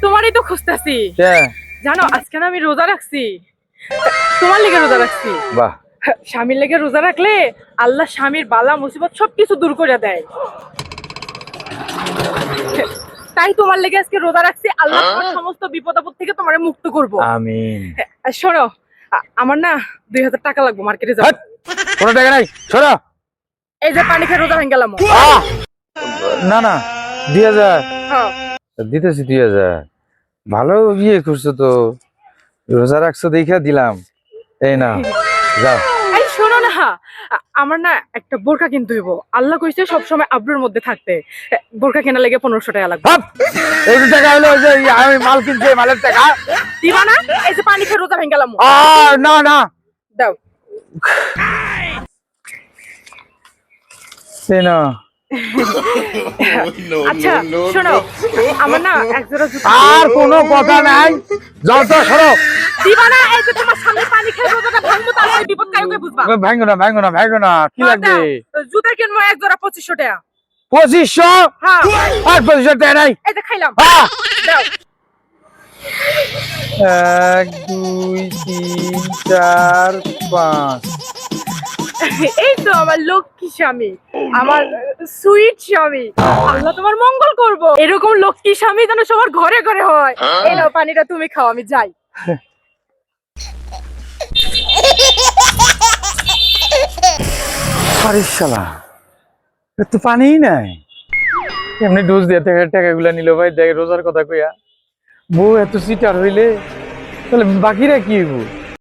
তোমারই তো খুঁজতেছি। জানো আজকে না আমি রোজা রাখছি, তোমার লেগে রোজা রাখছি। বাহ, স্বামীর লেগে রোজা রাখলে আল্লাহ স্বামীর বালা মুসিবত সবকিছু দূর করে দেয়। তাই তোমার লেগে আজকে রোজা রাখছি, আল্লাহ তোমার সমস্ত বিপদ আপদ থেকে তোমারে মুক্ত করবো। আমিন। শোনো, আমার না 2000 টাকা লাগবে, মার্কেটে যাবো। কোনো টাকা নাই, শোনো। এই যে পানি খেয়ে রোজা ভেঙে গেলাম। না না, 2000 হ্যাঁ দিতেছি। 2000 ভালো ইয়ে করছো তো, রোজা রাখছো দেখে দিলাম। এই না, যাও। এই শোনো না, আমার না একটা বোরকা কিনতে হইব। আল্লাহ কইছে সবসময় আব্রুর মধ্যে থাকতে। বোরকা কেনা লেগে 1500 টাকা লাগবে। এই টাকা হলো যে আমি মাল কিনছি, মালের টাকা দিবা না? এই যে পানি খেয়ে রোজা ভেঙে গেলাম। না না, দাও। না। আচ্ছা শোনো, আমার না এক জোড়া জুতা। আর কোনো কথা নাই, যাও তো, সরো। দিবা না? এই যে তোমার সামনে পানি খেয়ে রোজাটা ভাঙবো, তারপরে বিপদ কারকে বুঝবা। ভাঙো না, ভাঙো না, ভাঙো না, কি লাগবে? জুতা কিনবো এক জোড়া 2500 টাকা। 2500? হ্যাঁ। আর 2500 টাকা নাই। এই যে খাইলাম। হ্যাঁ। দাও। 1 2 3 4 5। এই তো আমার লক্ষ্মী স্বামী, আমার সুইট স্বামী। আল্লাহ তোমার মঙ্গল করব। এরকম লক্ষ্মী স্বামী যেন সবার ঘরে ঘরে হয়। এই নাও পানিটা তুমি খাও, আমি যাই। আরে শালা, তো পানিই নাই। এমনি ডোজ দিয়ে টাকাগুলা নিল ভাই, দেখ রোজার কথা কইয়া। বউ এত সিটার হইলে তাহলে বাকিরা কি হইব?